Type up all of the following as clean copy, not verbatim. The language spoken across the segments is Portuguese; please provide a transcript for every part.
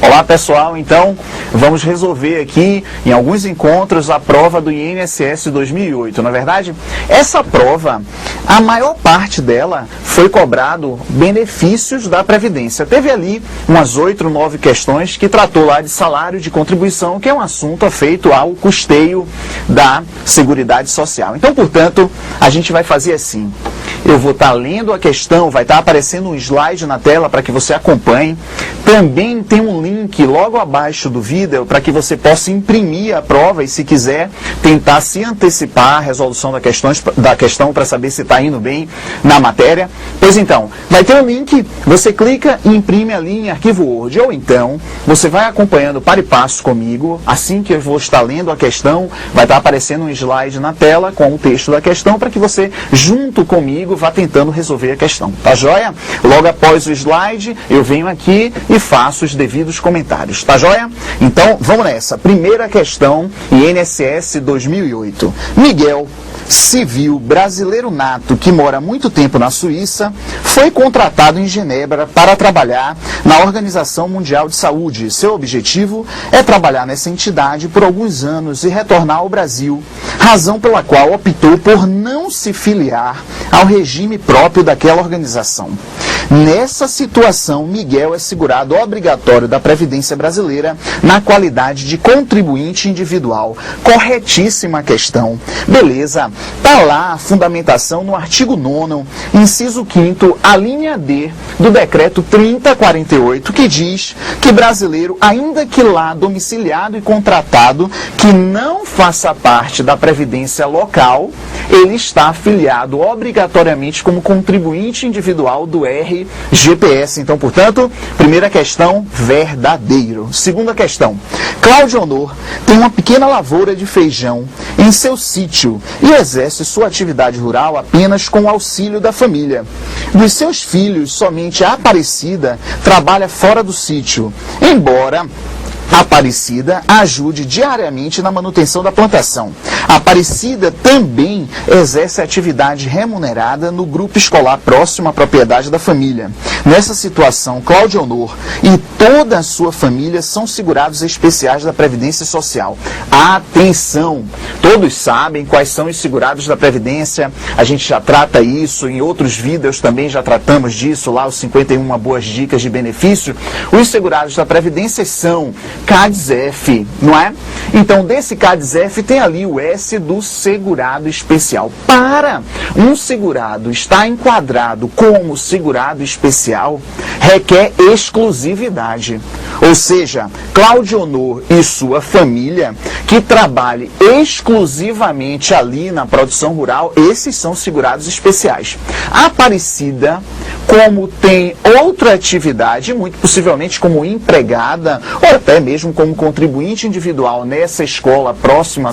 Olá pessoal, então vamos resolver aqui em alguns encontros a prova do INSS 2008. Na verdade, essa prova, a maior parte dela foi cobrado benefícios da Previdência. Teve ali umas 8 ou 9 questões que tratou lá de salário de contribuição, que é um assunto afeito ao custeio da Seguridade Social. Então, portanto, a gente vai fazer assim. Eu vou estar lendo a questão, vai estar aparecendo um slide na tela para que você acompanhe. Também tem um link logo abaixo do vídeo para que você possa imprimir a prova e, se quiser, tentar se antecipar a resolução da questão para saber se está indo bem na matéria. Pois então, vai ter um link, você clica e imprime ali em arquivo Word. Ou então, você vai acompanhando para e passo comigo. Assim que eu vou estar lendo a questão, vai estar aparecendo um slide na tela com o texto da questão para que você, junto comigo, vá tentando resolver a questão. Tá joia? Logo após o slide, eu venho aqui e faço os devidos comentários. Tá joia? Então, vamos nessa. Primeira questão, INSS 2008. Miguel, civil brasileiro nato que mora há muito tempo na Suíça, foi contratado em Genebra para trabalhar na Organização Mundial de Saúde. Seu objetivo é trabalhar nessa entidade por alguns anos e retornar ao Brasil, razão pela qual optou por não se filiar ao regime próprio daquela organização. Nessa situação, Miguel é segurado obrigatório da Previdência Brasileira na qualidade de contribuinte individual. Corretíssima a questão. Beleza. Está lá a fundamentação no artigo 9º, inciso 5º, a linha D do decreto 3048, que diz que brasileiro, ainda que lá domiciliado e contratado, que não faça parte da Previdência local, ele está afiliado obrigatoriamente como contribuinte individual do RGPS. Então, portanto, primeira questão, verdadeiro. Segunda questão, Cláudio Honor tem uma pequena lavoura de feijão em seu sítio e exerce sua atividade rural apenas com o auxílio da família. Dos seus filhos, somente a Aparecida trabalha fora do sítio, embora Aparecida ajude diariamente na manutenção da plantação. Aparecida também exerce atividade remunerada no grupo escolar próximo à propriedade da família. Nessa situação, Cláudio Honor e toda a sua família são segurados especiais da Previdência Social. Atenção! Todos sabem quais são os segurados da Previdência, a gente já trata isso, em outros vídeos também já tratamos disso, lá os 51 boas dicas de benefício. Os segurados da Previdência são CADES-F, não é? Então, desse CADES-F tem ali o S do segurado especial. Para um segurado estar enquadrado como segurado especial, requer exclusividade. Ou seja, Cláudio Honor e sua família, que trabalhe exclusivamente ali na produção rural, esses são segurados especiais. A Aparecida, como tem outra atividade, muito possivelmente como empregada, ou até mesmo como contribuinte individual nessa escola próxima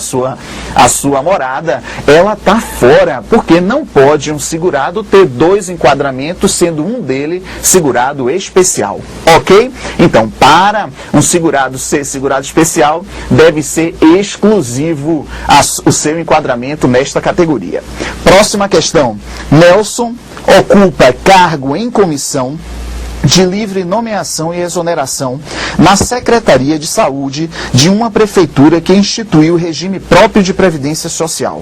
à sua morada, ela está fora, porque não pode um segurado ter dois enquadramentos, sendo um dele segurado especial. Ok? Então, para um segurado ser segurado especial, deve ser exclusivo o seu enquadramento nesta categoria. Próxima questão. Nelson ocupa cargo em comissão de livre nomeação e exoneração na Secretaria de Saúde de uma prefeitura que instituiu o regime próprio de previdência social.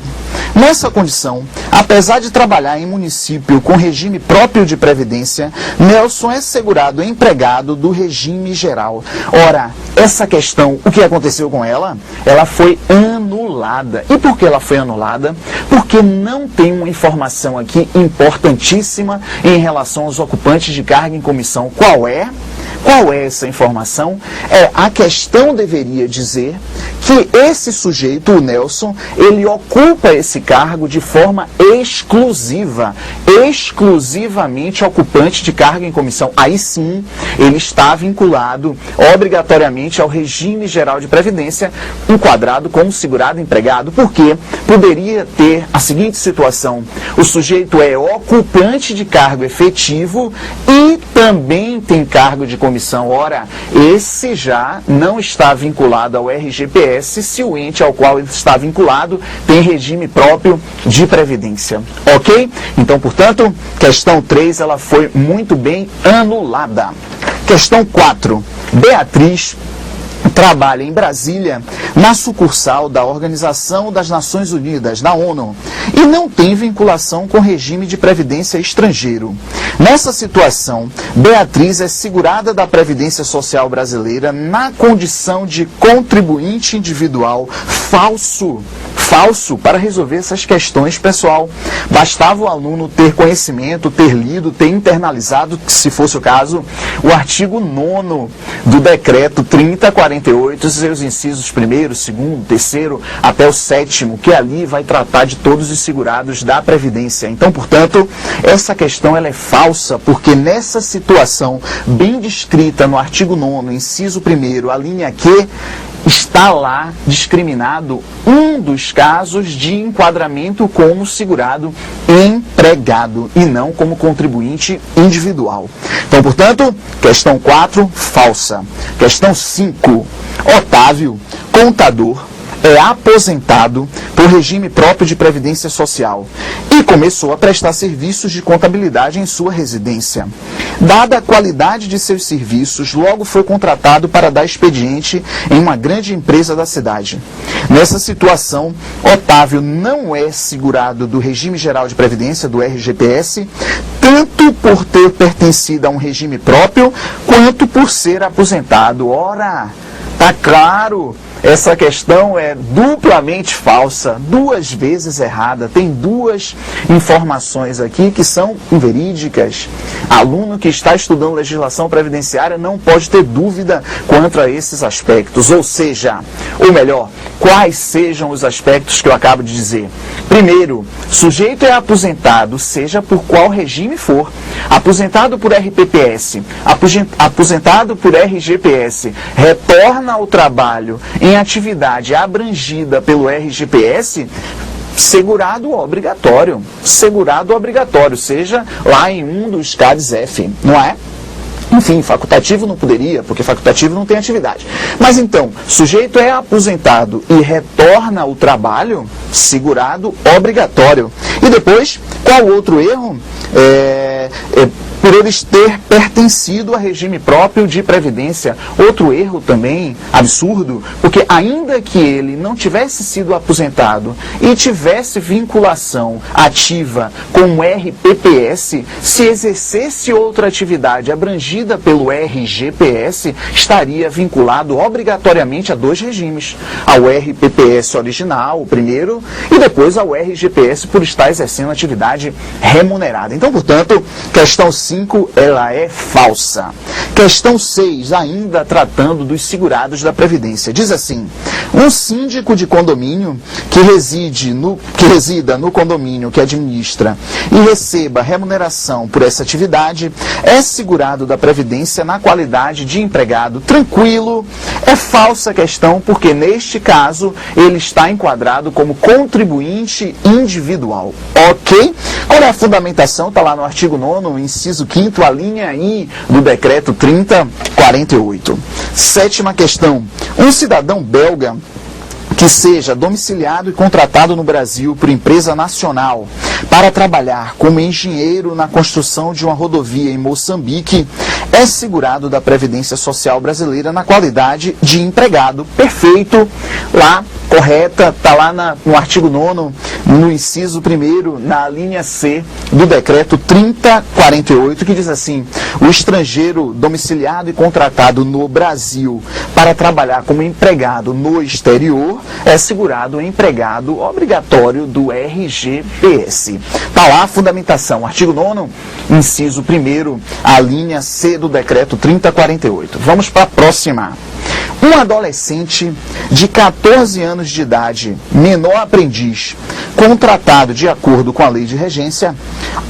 Nessa condição, apesar de trabalhar em município com regime próprio de previdência, Nelson é segurado empregado do regime geral. Ora, essa questão, o que aconteceu com ela? Ela foi anulada. E por que ela foi anulada? Porque não tem uma informação aqui importantíssima em relação aos ocupantes de cargo em comissão. Qual é? Qual é essa informação? A questão deveria dizer que esse sujeito, o Nelson, ele ocupa esse cargo de forma exclusiva, exclusivamente ocupante de cargo em comissão. Aí sim, ele está vinculado obrigatoriamente ao regime geral de previdência, enquadrado como segurado empregado, porque poderia ter a seguinte situação: o sujeito é ocupante de cargo efetivo e também tem cargo de comissão. Ora, esse já não está vinculado ao RGPS se o ente ao qual ele está vinculado tem regime próprio de previdência. Ok? Então, portanto, questão 3 ela foi muito bem anulada. Questão 4. Beatriz trabalha em Brasília na sucursal da Organização das Nações Unidas, da ONU, e não tem vinculação com regime de previdência estrangeiro. Nessa situação, Beatriz é segurada da Previdência Social brasileira na condição de contribuinte individual falso para resolver essas questões, pessoal. Bastava o aluno ter conhecimento, ter lido, ter internalizado, se fosse o caso, o artigo 9º do decreto 3048, seus incisos 1º, 2º, 3º, até o 7º, que ali vai tratar de todos os segurados da Previdência. Então, portanto, essa questão ela é falsa, porque nessa situação bem descrita no artigo 9º, inciso 1º, a linha Q, está lá discriminado um dos casos de enquadramento como segurado empregado e não como contribuinte individual. Então, portanto, questão 4, falsa. Questão 5, Otávio, contador, é aposentado por regime próprio de previdência social e começou a prestar serviços de contabilidade em sua residência. Dada a qualidade de seus serviços, logo foi contratado para dar expediente em uma grande empresa da cidade. Nessa situação, Otávio não é segurado do regime geral de previdência, do RGPS, tanto por ter pertencido a um regime próprio, quanto por ser aposentado. Ora, tá claro, essa questão é duplamente falsa, duas vezes errada. Tem duas informações aqui que são inverídicas. Aluno que está estudando legislação previdenciária não pode ter dúvida quanto a esses aspectos. Ou seja, ou melhor, quais sejam os aspectos que eu acabo de dizer. Primeiro, sujeito é aposentado, seja por qual regime for. Aposentado por RPPS, aposentado por RGPS, retorna ao trabalho em atividade abrangida pelo RGPS, segurado obrigatório, seja lá em um dos CADs F, não é? Enfim, facultativo não poderia, porque facultativo não tem atividade. Mas então, sujeito é aposentado e retorna ao trabalho, segurado obrigatório. E depois, qual outro erro? Por eles ter pertencido a regime próprio de previdência. Outro erro também absurdo, porque ainda que ele não tivesse sido aposentado e tivesse vinculação ativa com o RPPS, se exercesse outra atividade abrangida pelo RGPS, estaria vinculado obrigatoriamente a dois regimes, ao RPPS original, o primeiro, e depois ao RGPS por estar exercendo atividade remunerada. Então, portanto, questão 5, ela é falsa. Questão 6, ainda tratando dos segurados da Previdência. Diz assim: um síndico de condomínio que resida no condomínio que administra e receba remuneração por essa atividade é segurado da Previdência na qualidade de empregado tranquilo. É falsa a questão, porque neste caso ele está enquadrado como contribuinte individual. Ok? Qual é a fundamentação? Está lá no artigo 9º, inciso 5º, a linha I do decreto 3048. Sétima questão. Um cidadão belga que seja domiciliado e contratado no Brasil por empresa nacional para trabalhar como engenheiro na construção de uma rodovia em Moçambique é segurado da Previdência Social brasileira na qualidade de empregado. Perfeito, lá, correta, está lá no artigo 9º, no inciso 1º, na linha C do decreto 3048, que diz assim: o estrangeiro domiciliado e contratado no Brasil para trabalhar como empregado no exterior é segurado empregado obrigatório do RGPS. Está lá a fundamentação, artigo 9º, inciso 1º, a linha C do decreto 3048. Vamos para a próxima. Um adolescente de 14 anos de idade, menor aprendiz, contratado de acordo com a lei de regência,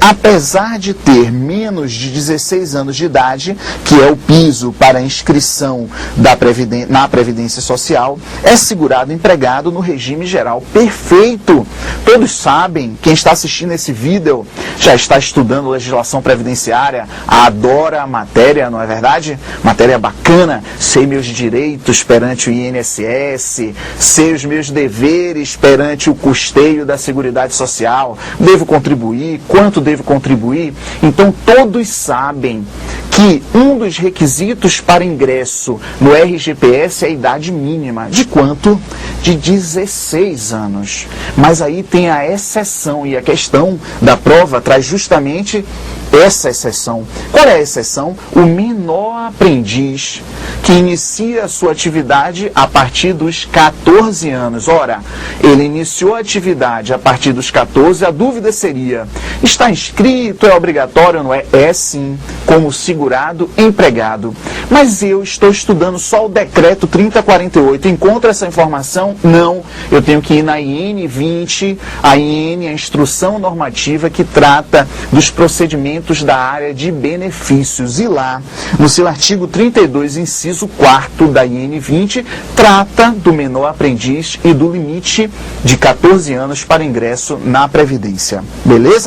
apesar de ter menos de 16 anos de idade, que é o piso para inscrição na Previdência Social, é segurado empregado no regime geral. Perfeito! Todos sabem, quem está assistindo esse vídeo já está estudando legislação previdenciária, adora a matéria, não é verdade? Matéria bacana, sei meus direitos perante o INSS, sei os meus deveres perante o custeio da Seguridade Social, devo contribuir, quanto devo contribuir. Então todos sabem que um dos requisitos para ingresso no RGPS é a idade mínima. De quanto? De 16 anos. Mas aí tem a exceção, e a questão da prova traz justamente essa exceção. Qual é a exceção? O menor aprendiz que inicia a sua atividade a partir dos 14 anos. Ora, ele iniciou a atividade a partir dos 14, a dúvida seria, está inscrito, é obrigatório ou não é? É sim, como segurado empregado. Mas eu estou estudando só o decreto 3048, encontro essa informação? Não, eu tenho que ir na IN 20, a IN, a Instrução Normativa que trata dos procedimentos da área de benefícios. E lá, no seu artigo 32, inciso 4º da IN 20, trata do menor aprendiz e do limite de 14 anos para ingresso na Previdência. Beleza?